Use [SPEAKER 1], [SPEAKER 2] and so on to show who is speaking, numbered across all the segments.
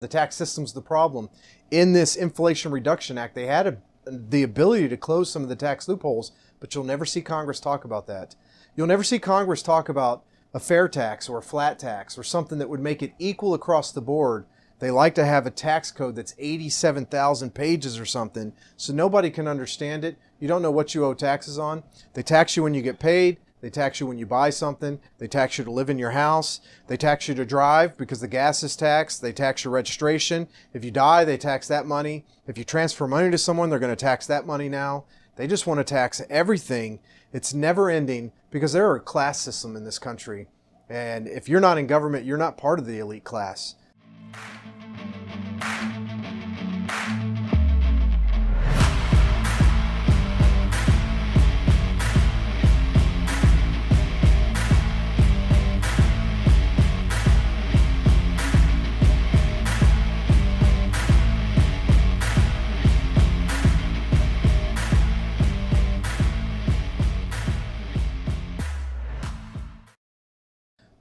[SPEAKER 1] The tax system's the problem. In this Inflation Reduction Act, they had the ability to close some of the tax loopholes, but you'll never see Congress talk about that. You'll never see Congress talk about a fair tax or a flat tax or something that would make it equal across the board. They like to have a tax code that's 87,000 pages or something, so nobody can understand it. You don't know what you owe taxes on. They tax you when you get paid. They tax you when you buy something. They tax you to live in your house. They tax you to drive because the gas is taxed. They tax your registration. If you die, they tax that money. If you transfer money to someone, they're going to tax that money now. They just want to tax everything. It's never ending because there are a class system in this country. And if you're not in government, you're not part of the elite class.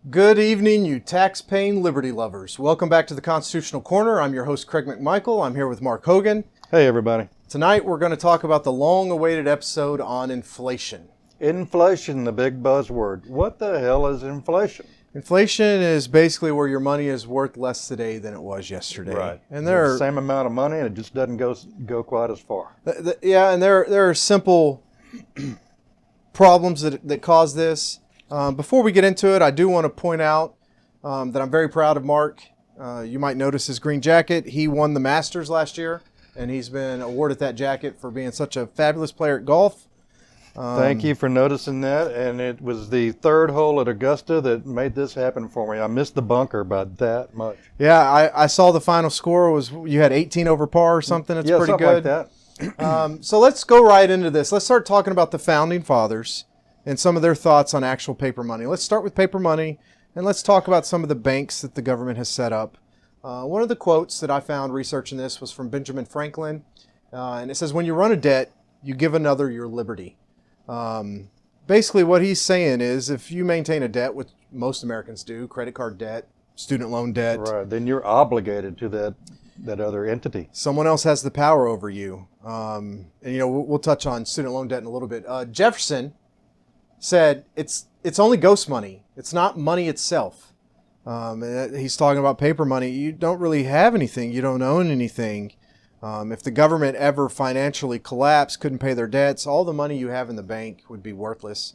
[SPEAKER 1] Good evening, you tax-paying liberty lovers. Welcome back to the Constitutional Corner. I'm your host, Craig McMichael. I'm here with Mark Hogan.
[SPEAKER 2] Hey, everybody.
[SPEAKER 1] Tonight, we're going to talk about the long-awaited episode on inflation.
[SPEAKER 2] Inflation, the big buzzword. What the hell is inflation?
[SPEAKER 1] Inflation is basically where your money is worth less today than it was yesterday.
[SPEAKER 2] Right.
[SPEAKER 1] And there are
[SPEAKER 2] the same amount of money, and it just doesn't go quite as far.
[SPEAKER 1] Yeah, and there are simple problems that cause this. Before we get into it, I do want to point out that I'm very proud of Mark. You might notice his green jacket. He won the Masters last year, and he's been awarded that jacket for being such a fabulous player at golf.
[SPEAKER 2] Thank you for noticing that, and it was the third hole at Augusta that made this happen for me. I missed the bunker by that much.
[SPEAKER 1] Yeah, I saw the final score was you had 18 over par or something. It's pretty
[SPEAKER 2] something
[SPEAKER 1] good.
[SPEAKER 2] Like that.
[SPEAKER 1] So let's go right into this. Let's start talking about the Founding Fathers and some of their thoughts on actual paper money. Let's start with paper money, and let's talk about some of the banks that the government has set up. One of the quotes that I found researching this was from Benjamin Franklin, and it says, "When you run a debt, you give another your liberty." Basically what he's saying is if you maintain a debt, which most Americans do, credit card debt, student loan debt.
[SPEAKER 2] Right, then you're obligated to that other entity.
[SPEAKER 1] Someone else has the power over you. And we'll touch on student loan debt in a little bit. Jefferson said it's only ghost money. It's not money itself. He's talking about paper money. You don't really have anything. You don't own anything. If the government ever financially collapsed, couldn't pay their debts, all the money you have in the bank would be worthless.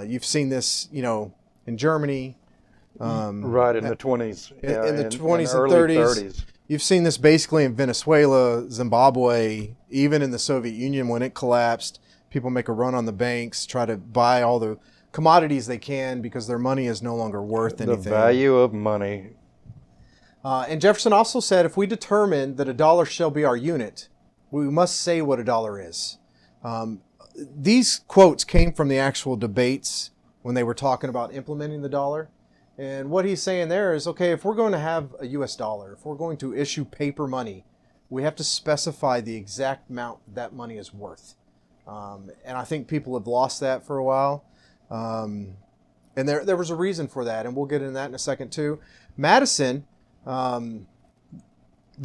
[SPEAKER 1] You've seen this, in Germany.
[SPEAKER 2] Right, in the 20s.
[SPEAKER 1] In the 20s and
[SPEAKER 2] early
[SPEAKER 1] 30s. You've seen this basically in Venezuela, Zimbabwe, even in the Soviet Union when it collapsed. People make a run on the banks, try to buy all the commodities they can because their money is no longer worth anything.
[SPEAKER 2] The value of money.
[SPEAKER 1] And Jefferson also said, if we determine that a dollar shall be our unit, we must say what a dollar is. These quotes came from the actual debates when they were talking about implementing the dollar. And what he's saying there is, okay, if we're going to have a US dollar, if we're going to issue paper money, we have to specify the exact amount that money is worth. And I think people have lost that for a while. And there was a reason for that, and we'll get into that in a second too. Madison, the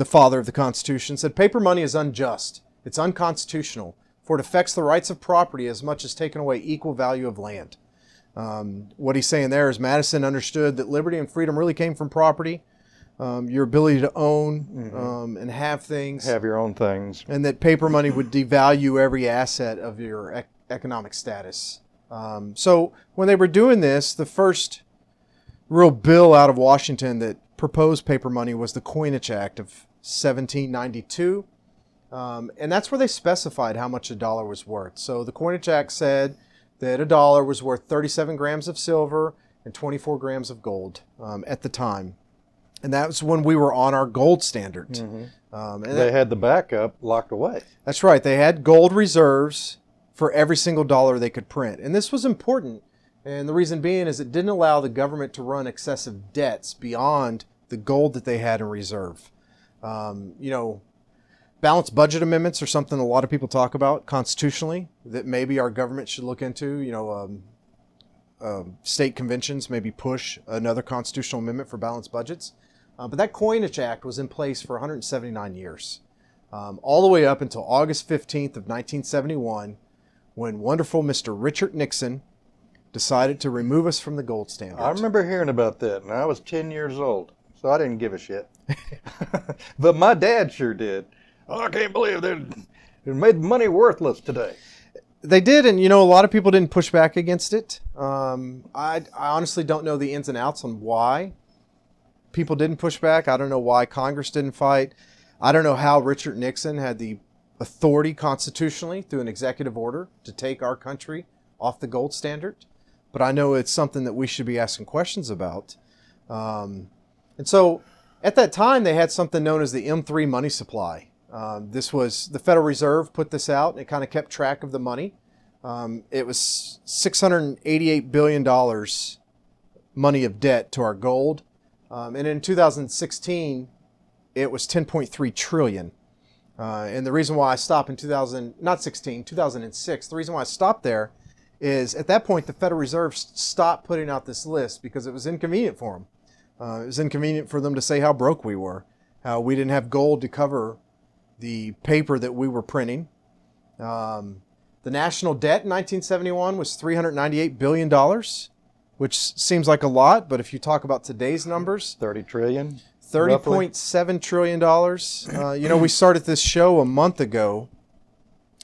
[SPEAKER 1] father of the Constitution, said paper money is unjust. It's unconstitutional, for it affects the rights of property as much as taking away equal value of land. What he's saying there is Madison understood that liberty and freedom really came from property. Your ability to own and have things.
[SPEAKER 2] Have your own things.
[SPEAKER 1] And that paper money would devalue every asset of your economic status. So when they were doing this, the first real bill out of Washington that proposed paper money was the Coinage Act of 1792. And that's where they specified how much a dollar was worth. So the Coinage Act said that a dollar was worth 37 grams of silver and 24 grams of gold at the time. And that was when we were on our gold standard.
[SPEAKER 2] And they had the backup locked away.
[SPEAKER 1] That's right. They had gold reserves for every single dollar they could print. And this was important. And the reason being is it didn't allow the government to run excessive debts beyond the gold that they had in reserve. Balanced budget amendments are something a lot of people talk about constitutionally that maybe our government should look into. State conventions maybe push another constitutional amendment for balanced budgets. But that Coinage Act was in place for 179 years, all the way up until August 15th of 1971, when wonderful Mr. Richard Nixon decided to remove us from the gold standard.
[SPEAKER 2] I remember hearing about that, and I was 10 years old, so I didn't give a shit. But my dad sure did. Oh, I can't believe they made money worthless today.
[SPEAKER 1] They did, and a lot of people didn't push back against it. I honestly don't know the ins and outs on why people didn't push back. I don't know why Congress didn't fight. I don't know how Richard Nixon had the authority constitutionally through an executive order to take our country off the gold standard. But I know it's something that we should be asking questions about. And so at that time, they had something known as the M3 money supply. This was the Federal Reserve put this out, and it kind of kept track of the money. It was $688 billion money of debt to our gold. And in 2016, it was 10.3 trillion. And the reason why I stopped in 2006, the reason why I stopped there is at that point, the Federal Reserve stopped putting out this list because it was inconvenient for them. It was inconvenient for them to say how broke we were, how we didn't have gold to cover the paper that we were printing. The national debt in 1971 was $398 billion, which seems like a lot, but if you talk about today's numbers,
[SPEAKER 2] 30 trillion.
[SPEAKER 1] $30.7 trillion. We started this show a month ago.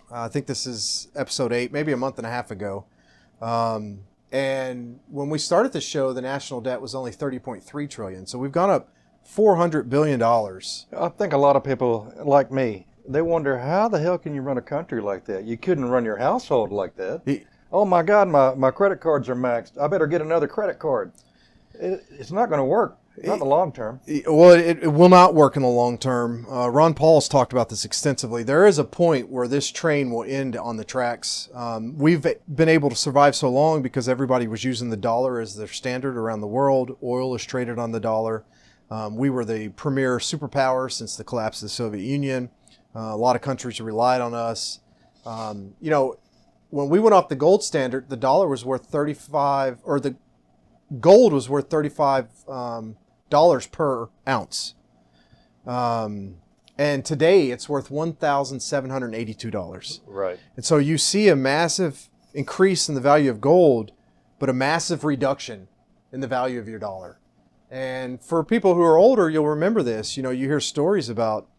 [SPEAKER 1] I think this is episode 8, maybe a month and a half ago. And when we started the show, the national debt was only $30.3 trillion. So we've gone up $400 billion.
[SPEAKER 2] I think a lot of people like me, they wonder how the hell can you run a country like that? You couldn't run your household like that. Oh my God, my credit cards are maxed. I better get another credit card. It's not going to work. Not in the long term.
[SPEAKER 1] Well, it will not work in the long term. Ron Paul's talked about this extensively. There is a point where this train will end on the tracks. We've been able to survive so long because everybody was using the dollar as their standard around the world. Oil is traded on the dollar. We were the premier superpower since the collapse of the Soviet Union. A lot of countries relied on us. When we went off the gold standard, the dollar was worth the gold was worth $35 per ounce. And today it's worth $1,782.
[SPEAKER 2] Right.
[SPEAKER 1] And so you see a massive increase in the value of gold, but a massive reduction in the value of your dollar. And for people who are older, you'll remember this. You hear stories about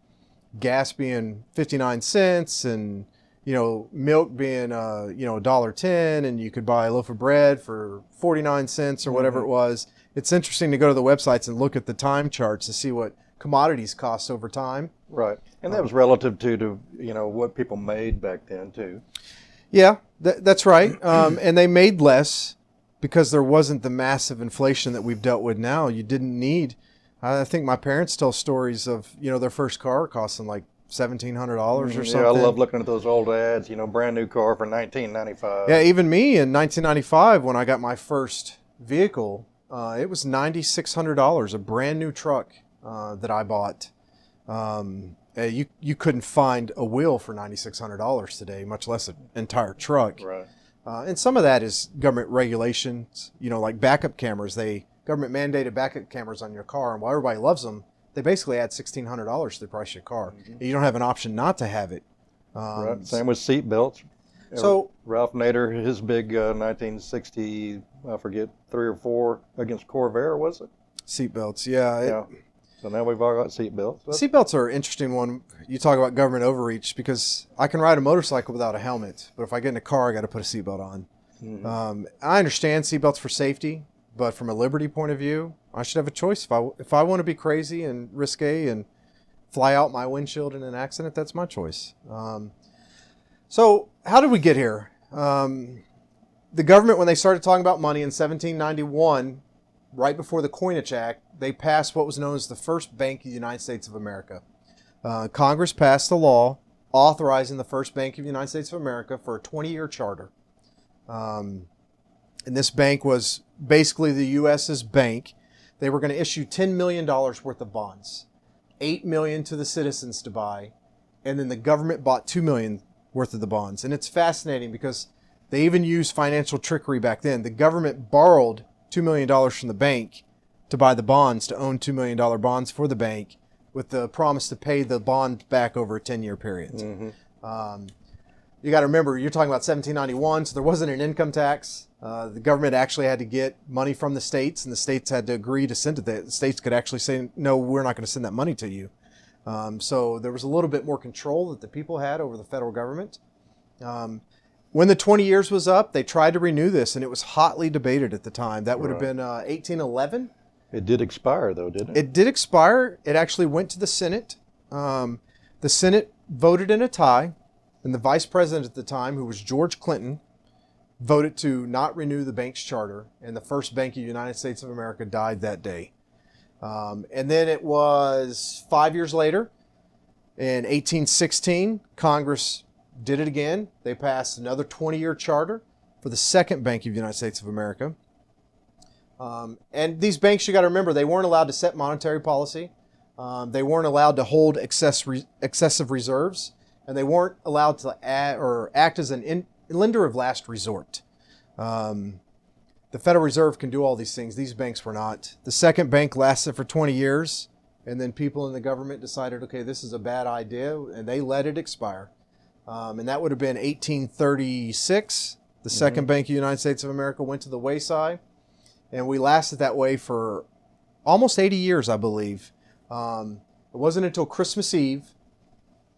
[SPEAKER 1] gas being 59 cents and, milk being, $1.10, and you could buy a loaf of bread for 49 cents or whatever it was. It's interesting to go to the websites and look at the time charts to see what commodities cost over time.
[SPEAKER 2] Right. And that was relative to what people made back then too.
[SPEAKER 1] Yeah, that's right. And they made less because there wasn't the massive inflation that we've dealt with now. You didn't need, I think my parents tell stories of, their first car costing like $1,700 or something.
[SPEAKER 2] Yeah, I love looking at those old ads, brand new car for $19.95.
[SPEAKER 1] Yeah, even me in 1995 when I got my first vehicle, it was $9,600, a brand new truck that I bought. You couldn't find a wheel for $9,600 today, much less an entire truck.
[SPEAKER 2] Right.
[SPEAKER 1] And some of that is government regulations, like backup cameras. Government mandated backup cameras on your car, and while everybody loves them, they basically add $1,600 to the price of your car. Mm-hmm. You don't have an option not to have it.
[SPEAKER 2] Right. Same with seat belts.
[SPEAKER 1] So
[SPEAKER 2] Ralph Nader, his big 1960, I forget, 3 or 4 against Corvair, was it?
[SPEAKER 1] Seatbelts, yeah.
[SPEAKER 2] So now we've all got seatbelts.
[SPEAKER 1] Seatbelts are an interesting one. You talk about government overreach because I can ride a motorcycle without a helmet, but if I get in a car, I got to put a seatbelt on. Mm-hmm. I understand seatbelts for safety, but from a liberty point of view, I should have a choice. If I want to be crazy and risque and fly out my windshield in an accident, that's my choice. So how did we get here? The government, when they started talking about money in 1791, right before the Coinage Act, they passed what was known as the First Bank of the United States of America. Congress passed a law authorizing the First Bank of the United States of America for a 20-year charter. And this bank was basically the U.S.'s bank. They were going to issue $10 million worth of bonds, $8 million to the citizens to buy, and then the government bought $2 million worth of the bonds. And it's fascinating because they even used financial trickery back then. The government borrowed $2 million from the bank to buy the bonds, to own $2 million bonds for the bank with the promise to pay the bond back over a 10-year period.
[SPEAKER 2] Mm-hmm.
[SPEAKER 1] You got to remember, you're talking about 1791, so there wasn't an income tax. The government actually had to get money from the states, and the states had to agree to send it. The states could actually say, no, we're not going to send that money to you. So there was a little bit more control that the people had over the federal government. When the 20 years was up, they tried to renew this, and it was hotly debated at the time. That would have been 1811.
[SPEAKER 2] It did expire, though, didn't it?
[SPEAKER 1] It did expire. It actually went to the Senate. The Senate voted in a tie, and the vice president at the time, who was George Clinton, voted to not renew the bank's charter, and the first Bank of the United States of America died that day. And then it was 5 years later, in 1816, Congress did it again. They passed another 20-year charter for the second Bank of the United States of America. And these banks, you got to remember, they weren't allowed to set monetary policy. They weren't allowed to hold excessive reserves, and they weren't allowed to act as an lender of last resort. The Federal Reserve can do all these things. These banks were not. The second bank lasted for 20 years, and then people in the government decided, okay, this is a bad idea, and they let it expire. And that would have been 1836. The second Bank of the United States of America went to the wayside, and we lasted that way for almost 80 years, I believe. It wasn't until Christmas Eve,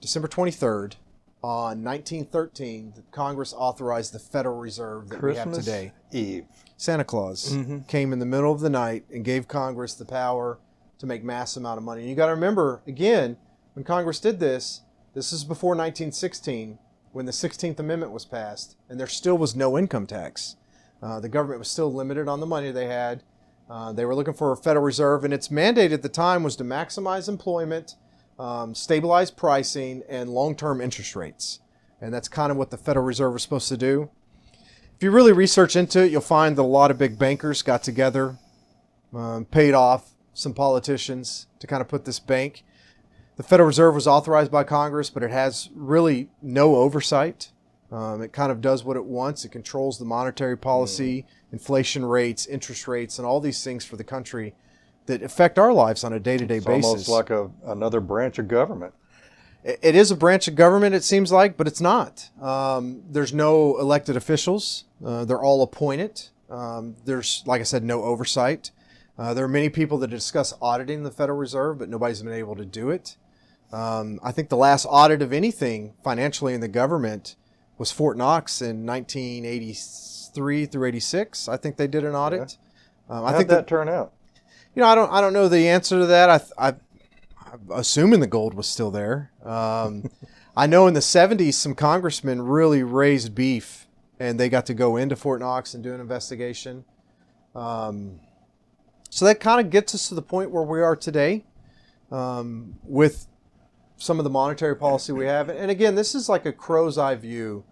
[SPEAKER 1] December 23rd, on 1913, that Congress authorized the Federal Reserve that we have today.
[SPEAKER 2] Eve.
[SPEAKER 1] Santa Claus came in the middle of the night and gave Congress the power to make mass amount of money. And you got to remember, again, when Congress did this, this is before 1916, when the 16th Amendment was passed, and there still was no income tax. The government was still limited on the money they had. They were looking for a Federal Reserve, and its mandate at the time was to maximize employment, stabilize pricing, and long-term interest rates. And that's kind of what the Federal Reserve was supposed to do. If you really research into it, you'll find that a lot of big bankers got together, paid off some politicians to kind of put this bank. The Federal Reserve was authorized by Congress, but it has really no oversight. It kind of does what it wants. It controls the monetary policy, inflation rates, interest rates, and all these things for the country that affect our lives on a day-to-day basis.
[SPEAKER 2] It's almost like another branch of government.
[SPEAKER 1] It is a branch of government, it seems like, but it's not. There's no elected officials. They're all appointed. There's, like I said, no oversight. There are many people that discuss auditing the Federal Reserve, but nobody's been able to do it. I think the last audit of anything financially in the government was Fort Knox in 1983 through 86. I think they did an audit.
[SPEAKER 2] Yeah. How'd that turn out?
[SPEAKER 1] You know, I don't know the answer to that. I'm assuming the gold was still there. I know in the 70s, some congressmen really raised beef, and they got to go into Fort Knox and do an investigation. So that kind of gets us to the point where we are today, with some of the monetary policy we have. And again, this is like a crow's eye view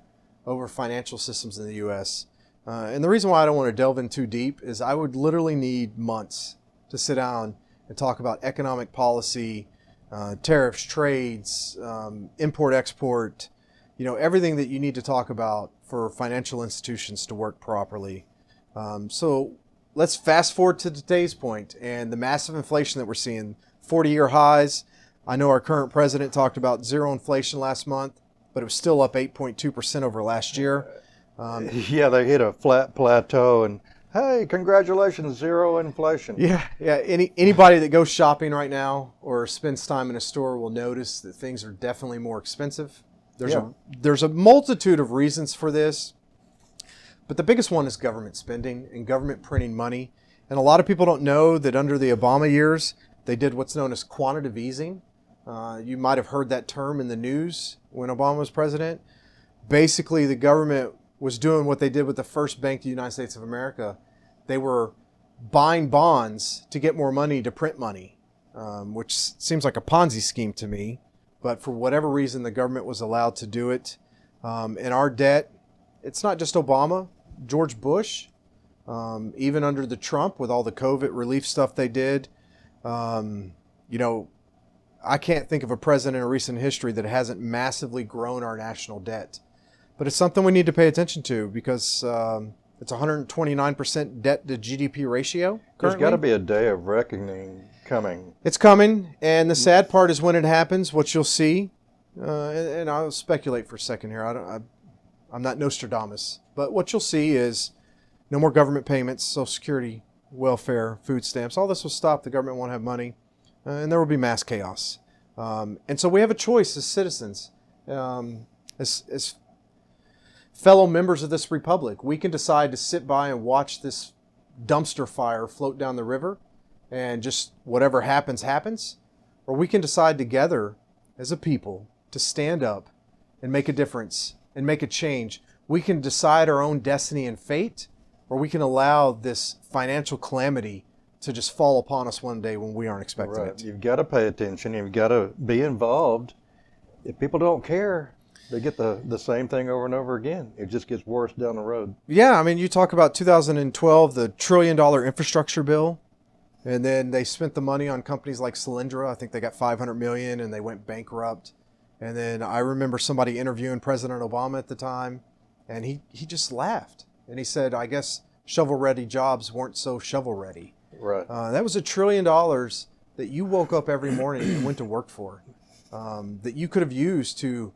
[SPEAKER 1] over financial systems in the U.S. And the reason why I don't want to delve in too deep is I would literally need months to sit down and talk about economic policy, tariffs, trades, import, export, everything that you need to talk about for financial institutions to work properly. So let's fast forward to today's point and the massive inflation that we're seeing, 40-year highs. I know our current president talked about zero inflation last month, but it was still up 8.2% over last year.
[SPEAKER 2] Yeah, they hit a flat plateau, and hey, congratulations, zero inflation.
[SPEAKER 1] Yeah. Anybody that goes shopping right now or spends time in a store will notice that things are definitely more expensive. There's a multitude of reasons for this, but the biggest one is government spending and government printing money. And a lot of people don't know that under the Obama years, they did what's known as quantitative easing. You might have heard that term in the news when Obama was president. Basically, the government was doing what they did with the first Bank of the United States of America. They were buying bonds to get more money to print money, which seems like a Ponzi scheme to me. But for whatever reason, the government was allowed to do it. And our debt, it's not just Obama, George Bush, even under the Trump with all the COVID relief stuff they did. I can't think of a president in recent history that hasn't massively grown our national debt. But it's something we need to pay attention to because It's 129% debt to GDP ratio
[SPEAKER 2] There's
[SPEAKER 1] currently.
[SPEAKER 2] got to be a day of reckoning coming.
[SPEAKER 1] It's coming, and the sad part is when it happens, what you'll see, and I'll speculate for a second here. I'm not Nostradamus, but what you'll see is no more government payments, Social Security, welfare, food stamps. All this will stop. The government won't have money, and there will be mass chaos. And so we have a choice as citizens, as fellow members of this republic. We can decide to sit by and watch this dumpster fire float down the river, and just whatever happens, happens. Or we can decide together as a people to stand up and make a difference and make a change. We can decide our own destiny and fate, or we can allow this financial calamity to just fall upon us one day when we aren't expecting
[SPEAKER 2] Right.
[SPEAKER 1] it.
[SPEAKER 2] You've got to pay attention. You've got to be involved. If people don't care, they get the same thing over and over again. It just gets worse down the road.
[SPEAKER 1] Yeah, I mean, you talk about 2012, the $1 trillion infrastructure bill, and then they spent the money on companies like Solyndra. I think they got $500 million, and they went bankrupt. And then I remember somebody interviewing President Obama at the time, and he just laughed. And he said, I guess shovel-ready jobs weren't so shovel-ready.
[SPEAKER 2] Right.
[SPEAKER 1] That was $1 trillion that you woke up every morning and went to work for, that you could have used to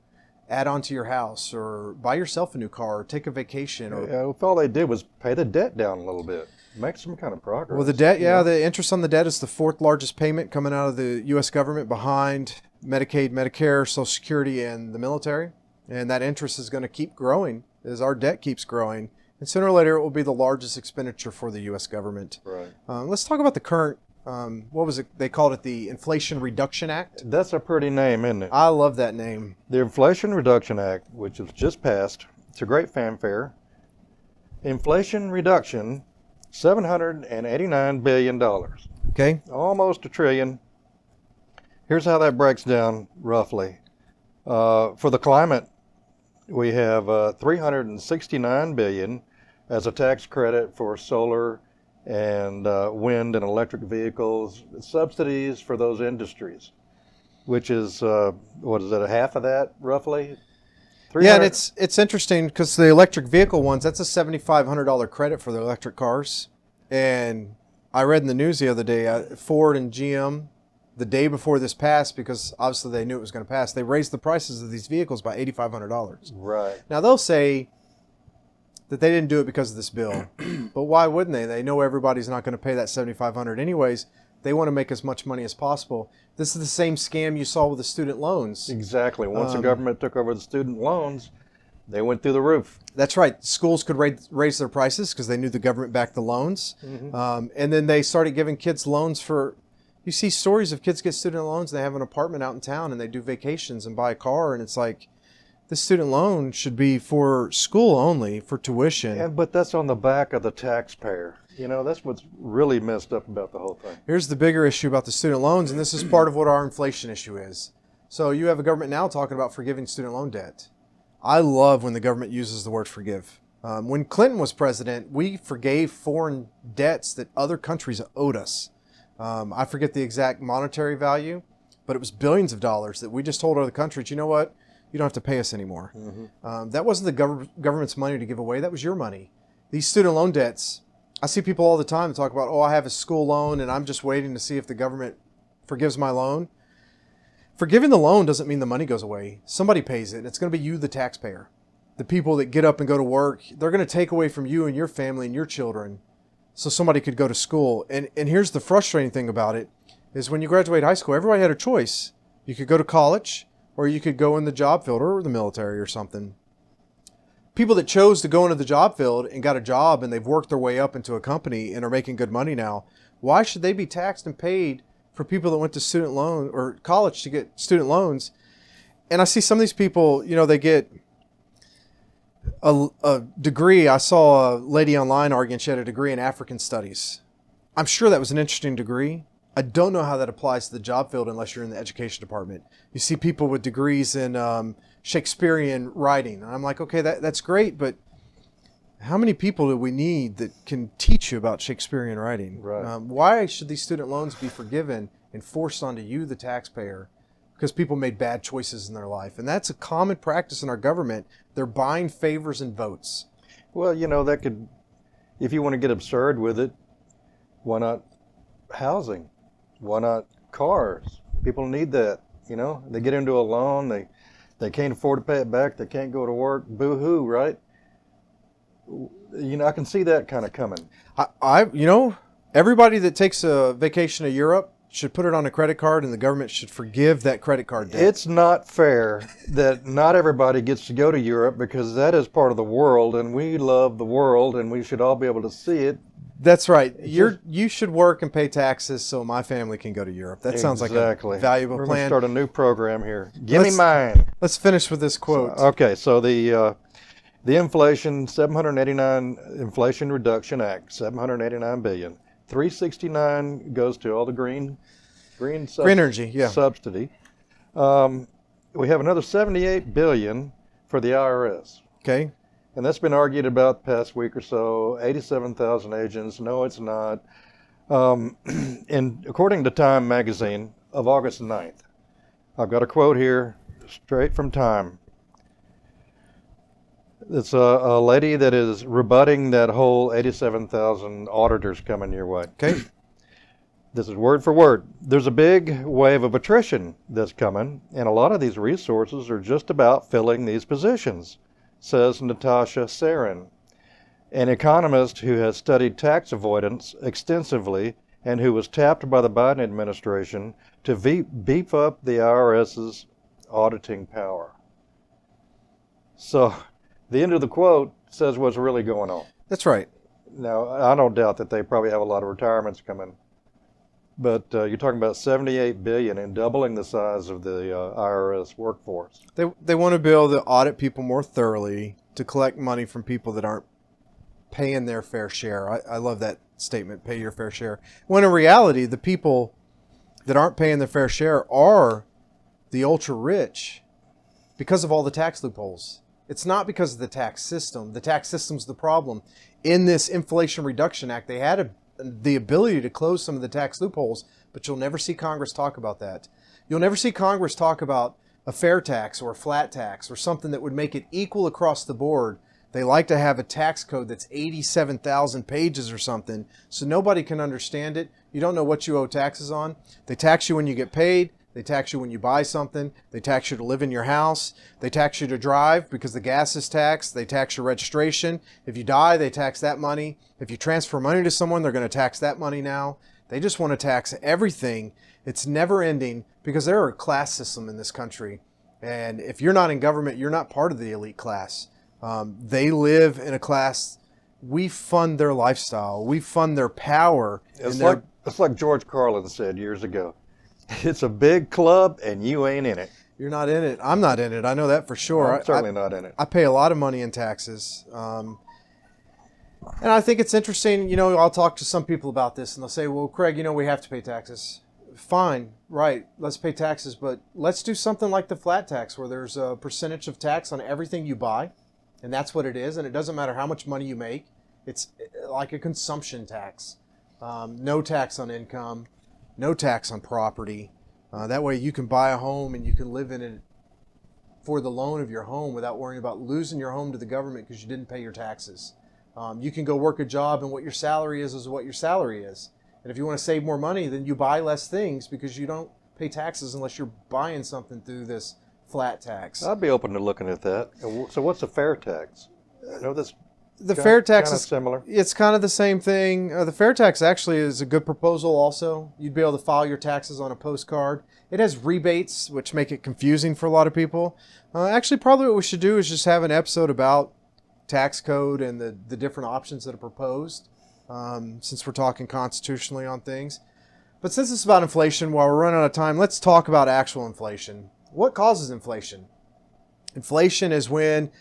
[SPEAKER 1] add on to your house or buy yourself a new car or take a vacation. Or
[SPEAKER 2] If all they did was pay the debt down a little bit, make some kind of progress.
[SPEAKER 1] Well, the debt, the interest on the debt is the fourth largest payment coming out of the U.S. government behind Medicaid, Medicare, Social Security, and the military. And that interest is going to keep growing as our debt keeps growing. And sooner or later, it will be the largest expenditure for the U.S. government.
[SPEAKER 2] Right.
[SPEAKER 1] Let's talk about the current, what was it? They called it the Inflation Reduction Act.
[SPEAKER 2] That's a pretty name, isn't it?
[SPEAKER 1] I love that name.
[SPEAKER 2] The Inflation Reduction Act, which was just passed, it's a great fanfare. Inflation reduction, $789 billion.
[SPEAKER 1] Okay.
[SPEAKER 2] Almost $1 trillion. Here's how that breaks down roughly. For the climate, we have $369 billion as a tax credit for solar and wind and electric vehicles, subsidies for those industries, which is, what is it, a half of that roughly?
[SPEAKER 1] Yeah, and it's interesting because the electric vehicle ones, that's a $7,500 credit for the electric cars. And I read in the news the other day, Ford and GM, the day before this passed, because obviously they knew it was going to pass, they raised the prices of these vehicles by $8,500.
[SPEAKER 2] Right.
[SPEAKER 1] Now, they'll say that they didn't do it because of this bill, but why wouldn't they? They know everybody's not going to pay that $7,500 anyways. They want to make as much money as possible. This is the same scam you saw with the student loans.
[SPEAKER 2] Exactly. Once the government took over the student loans, they went through the roof.
[SPEAKER 1] That's right. Schools could raise their prices because they knew the government backed the loans. Mm-hmm. And then they started giving kids loans for, you see stories of kids get student loans, they have an apartment out in town and they do vacations and buy a car. And it's like, this student loan should be for school only, for tuition.
[SPEAKER 2] Yeah, but that's on the back of the taxpayer. You know, that's what's really messed up about the whole thing.
[SPEAKER 1] Here's the bigger issue about the student loans, and this is part of what our inflation issue is. So you have a government now talking about forgiving student loan debt. I love when the government uses the word forgive. When Clinton was president, we forgave foreign debts that other countries owed us. I forget the exact monetary value, but it was billions of dollars that we just told other countries, you know what? You don't have to pay us anymore. Mm-hmm. That wasn't the government's money to give away. That was your money. These student loan debts, I see people all the time talk about, oh, I have a school loan and I'm just waiting to see if the government forgives my loan. Forgiving the loan doesn't mean the money goes away. Somebody pays it, and it's going to be you, the taxpayer. The people that get up and go to work, they're going to take away from you and your family and your children so somebody could go to school. And here's the frustrating thing about it, is when you graduate high school, everybody had a choice. You could go to college, or you could go in the job field or the military or something. People that chose to go into the job field and got a job and they've worked their way up into a company and are making good money now, why should they be taxed and paid for people that went to student loan or college to get student loans? And I see some of these people, you know, they get a degree. I saw a lady online arguing she had a degree in African studies. I'm sure that was an interesting degree. I don't know how that applies to the job field unless you're in the education department. You see people with degrees in Shakespearean writing. And I'm like, okay, that's great, but how many people do we need that can teach you about Shakespearean writing?
[SPEAKER 2] Right.
[SPEAKER 1] Why should these student loans be forgiven and forced onto you, the taxpayer, because people made bad choices in their life? And that's a common practice in our government. They're buying favors and votes.
[SPEAKER 2] Well, you know, that could if you want to get absurd with it, why not housing? Why not cars? People need that. You know, they get into a loan, they can't afford to pay it back, they can't go to work. Boo-hoo, right? You know, I can see that kind of coming.
[SPEAKER 1] Everybody that takes a vacation to Europe should put it on a credit card, and the government should forgive that credit card debt.
[SPEAKER 2] It's not fair that not everybody gets to go to Europe, because that is part of the world, and we love the world, and we should all be able to see it.
[SPEAKER 1] That's right. You should work and pay taxes so my family can go to Europe. That sounds like a valuable
[SPEAKER 2] We're
[SPEAKER 1] plan.
[SPEAKER 2] We're going to start a new program here. Give me mine.
[SPEAKER 1] Let's finish with this quote.
[SPEAKER 2] So the inflation, 789 Inflation Reduction Act, 789 billion. 369 goes to all the green
[SPEAKER 1] energy, yeah.
[SPEAKER 2] Subsidy. We have another 78 billion for the IRS.
[SPEAKER 1] Okay.
[SPEAKER 2] And that's been argued about the past week or so. 87,000 agents. No, it's not. And according to Time magazine of August 9th, I've got a quote here straight from Time. It's a lady that is rebutting that whole 87,000 auditors coming your way.
[SPEAKER 1] Okay.
[SPEAKER 2] This is word for word. There's a big wave of attrition that's coming, and a lot of these resources are just about filling these positions, says Natasha Sarin, an economist who has studied tax avoidance extensively and who was tapped by the Biden administration to beef up the IRS's auditing power. So the end of the quote says what's really going on.
[SPEAKER 1] That's right.
[SPEAKER 2] Now, I don't doubt that they probably have a lot of retirements coming, but you're talking about 78 billion and doubling the size of the IRS workforce.
[SPEAKER 1] They want to be able to audit people more thoroughly, to collect money from people that aren't paying their fair share. I love that statement, pay your fair share. When in reality, the people that aren't paying their fair share are the ultra rich because of all the tax loopholes. It's not because of the tax system. The tax system's the problem. In this Inflation Reduction Act, they had the ability to close some of the tax loopholes, but you'll never see Congress talk about that. You'll never see Congress talk about a fair tax or a flat tax or something that would make it equal across the board. They like to have a tax code that's 87,000 pages or something, so nobody can understand it. You don't know what you owe taxes on. They tax you when you get paid. They tax you when you buy something. They tax you to live in your house. They tax you to drive because the gas is taxed. They tax your registration. If you die, they tax that money. If you transfer money to someone, they're going to tax that money now. They just want to tax everything. It's never ending because they're a class system in this country. And if you're not in government, you're not part of the elite class. They live in a class. We fund their lifestyle. We fund their power.
[SPEAKER 2] It's like George Carlin said years ago. It's a big club, and you ain't in it.
[SPEAKER 1] You're not in it. I'm not in it. I know that for sure.
[SPEAKER 2] I'm certainly not in it.
[SPEAKER 1] I pay a lot of money in taxes. And I think it's interesting, I'll talk to some people about this, and they'll say, well, Craig, we have to pay taxes. Fine, right, let's pay taxes, but let's do something like the flat tax, where there's a percentage of tax on everything you buy, and that's what it is, and it doesn't matter how much money you make. It's like a consumption tax. No tax on income. No tax on property. That way you can buy a home and you can live in it for the loan of your home without worrying about losing your home to the government because you didn't pay your taxes. You can go work a job and what your salary is what your salary is. And if you want to save more money, then you buy less things because you don't pay taxes unless you're buying something through this flat tax.
[SPEAKER 2] I'd be open to looking at that. So what's a fair tax?
[SPEAKER 1] The fair tax is
[SPEAKER 2] similar.
[SPEAKER 1] It's kind of the same thing. The fair tax actually is a good proposal also. You'd be able to file your taxes on a postcard. It has rebates, which make it confusing for a lot of people. Actually, probably what we should do is just have an episode about tax code and the different options that are proposed, since we're talking constitutionally on things. But since it's about inflation, while we're running out of time, let's talk about actual inflation. What causes inflation? Inflation is when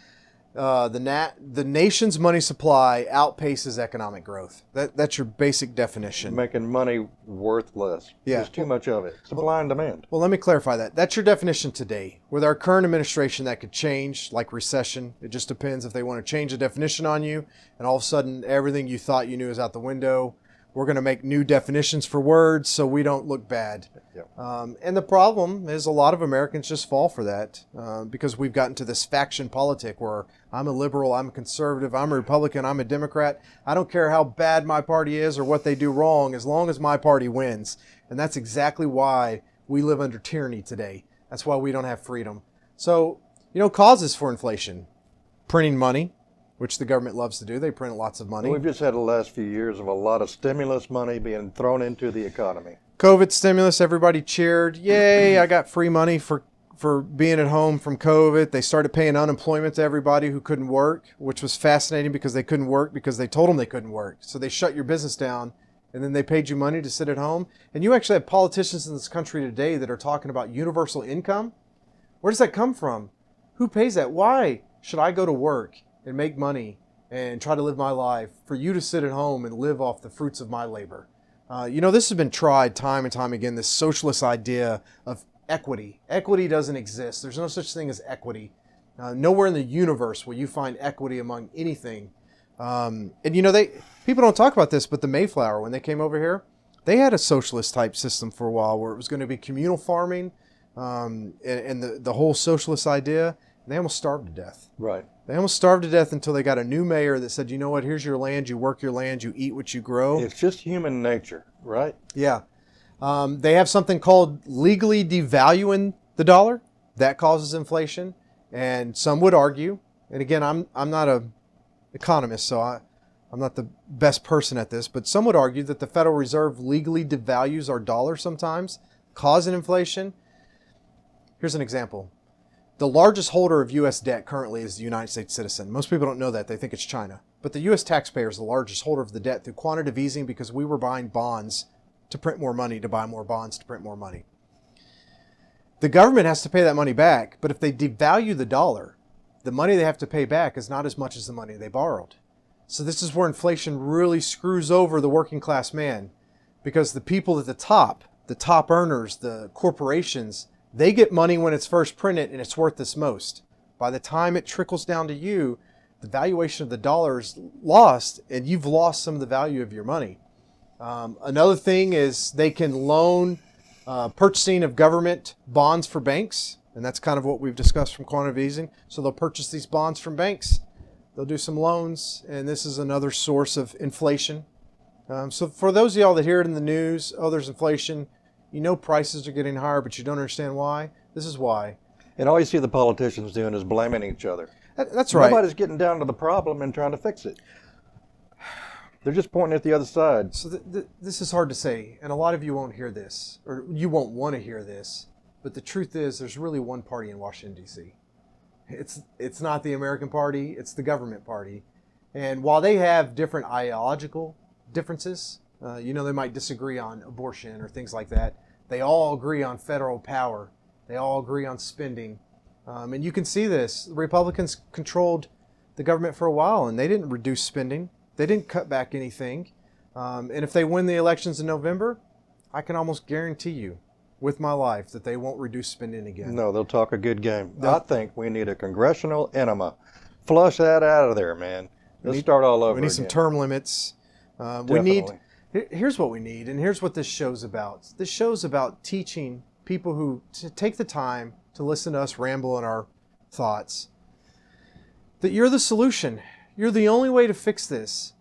[SPEAKER 1] the nation's money supply outpaces economic growth. That's your basic definition.
[SPEAKER 2] Making money worth less.
[SPEAKER 1] Yeah.
[SPEAKER 2] There's too much of it. It's supply and demand.
[SPEAKER 1] Well, let me clarify that. That's your definition today. With our current administration, that could change, like recession. It just depends if they want to change the definition on you, and all of a sudden everything you thought you knew is out the window. We're going to make new definitions for words so we don't look bad.
[SPEAKER 2] Yep.
[SPEAKER 1] And the problem is a lot of Americans just fall for that because we've gotten to this faction politic where I'm a liberal, I'm a conservative, I'm a Republican, I'm a Democrat. I don't care how bad my party is or what they do wrong, as long as my party wins. And that's exactly why we live under tyranny today. That's why we don't have freedom. So, causes for inflation. Printing money, which the government loves to do. They print lots of money.
[SPEAKER 2] We've just had the last few years of a lot of stimulus money being thrown into the economy.
[SPEAKER 1] COVID stimulus, everybody cheered. Yay, I got free money for being at home from COVID. They started paying unemployment to everybody who couldn't work, which was fascinating because they couldn't work because they told them they couldn't work. So they shut your business down, and then they paid you money to sit at home. And you actually have politicians in this country today that are talking about universal income. Where does that come from? Who pays that? Why should I go to work and make money and try to live my life for you to sit at home and live off the fruits of my labor? This has been tried time and time again, this socialist idea of equity. Equity doesn't exist. There's no such thing as equity. Nowhere in the universe will you find equity among anything. People don't talk about this, but the Mayflower, when they came over here, they had a socialist type system for a while where it was going to be communal farming and the whole socialist idea. And they almost starved to death.
[SPEAKER 2] Right.
[SPEAKER 1] They almost starved to death until they got a new mayor that said, you know what, here's your land, you work your land, you eat what you grow.
[SPEAKER 2] It's just human nature, right?
[SPEAKER 1] Yeah. They have something called legally devaluing the dollar. That causes inflation. And some would argue, and again, I'm not an economist, so I'm not the best person at this, but some would argue that the Federal Reserve legally devalues our dollar sometimes, causing inflation. Here's an example. The largest holder of U.S. debt currently is the United States citizen. Most people don't know that. They think it's China. But the U.S. taxpayer is the largest holder of the debt through quantitative easing because we were buying bonds to print more money, to buy more bonds, to print more money. The government has to pay that money back, but if they devalue the dollar, the money they have to pay back is not as much as the money they borrowed. So this is where inflation really screws over the working class man, because the people at the top earners, the corporations, they get money when it's first printed and it's worth this most. By the time it trickles down to you, the valuation of the dollar is lost and you've lost some of the value of your money. Another thing is they can loan purchasing of government bonds for banks. And that's kind of what we've discussed from quantitative easing. So they'll purchase these bonds from banks. They'll do some loans. And this is another source of inflation. So for those of y'all that hear it in the news, oh, there's inflation. You know prices are getting higher, but you don't understand why. This is why.
[SPEAKER 2] And all you see the politicians doing is blaming each other.
[SPEAKER 1] That's right.
[SPEAKER 2] Nobody's getting down to the problem and trying to fix it. They're just pointing at the other side.
[SPEAKER 1] So this is hard to say, and a lot of you won't hear this, or you won't want to hear this, but the truth is there's really one party in Washington, D.C. It's not the American party, it's the government party. And while they have different ideological differences, they might disagree on abortion or things like that, they all agree on federal power. They all agree on spending. And you can see this. The Republicans controlled the government for a while, and they didn't reduce spending. They didn't cut back anything. And if they win the elections in November, I can almost guarantee you with my life that they won't reduce spending again.
[SPEAKER 2] No, they'll talk a good game. I think we need a congressional enema. Flush that out of there, man. Let's start all over
[SPEAKER 1] We need
[SPEAKER 2] again.
[SPEAKER 1] some term limits. Here's what we need, and here's what this show's about. This show's about teaching people who take the time to listen to us ramble on our thoughts that you're the solution. You're the only way to fix this.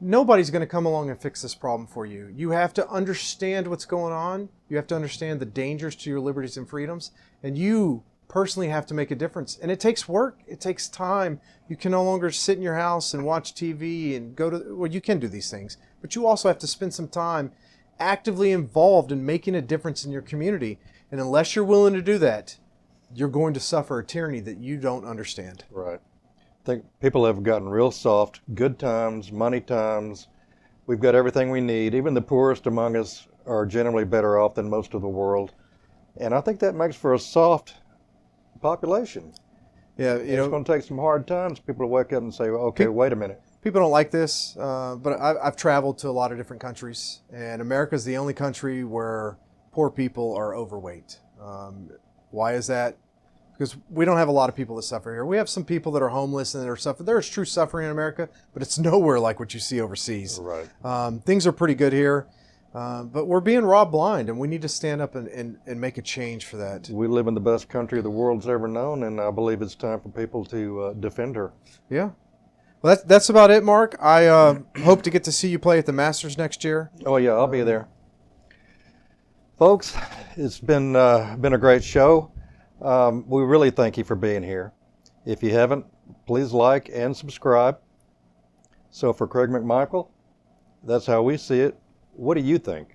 [SPEAKER 1] Nobody's going to come along and fix this problem for you. You have to understand what's going on. You have to understand the dangers to your liberties and freedoms. And you personally have to make a difference. And it takes work. It takes time. You can no longer sit in your house and watch TV and you can do these things. But you also have to spend some time actively involved in making a difference in your community. And unless you're willing to do that, you're going to suffer a tyranny that you don't understand.
[SPEAKER 2] Right. I think people have gotten real soft. Good times, money times. We've got everything we need. Even the poorest among us are generally better off than most of the world. And I think that makes for a soft population.
[SPEAKER 1] Yeah,
[SPEAKER 2] it's going to take some hard times. People to wake up and say, well, okay, wait a minute.
[SPEAKER 1] People don't like this, but I've traveled to a lot of different countries, and America is the only country where poor people are overweight. Why is that? Because we don't have a lot of people that suffer here. We have some people that are homeless and that are suffering. There is true suffering in America, but it's nowhere like what you see overseas.
[SPEAKER 2] Right.
[SPEAKER 1] Things are pretty good here. But we're being robbed blind, and we need to stand up and make a change for that.
[SPEAKER 2] We live in the best country the world's ever known, and I believe it's time for people to defend her.
[SPEAKER 1] Yeah. Well, that's about it, Mark. I hope to get to see you play at the Masters next year.
[SPEAKER 2] Oh yeah, I'll be there. Folks, it's been a great show. We really thank you for being here. If you haven't, please like and subscribe. So for Craig McMichael, that's how we see it. What do you think?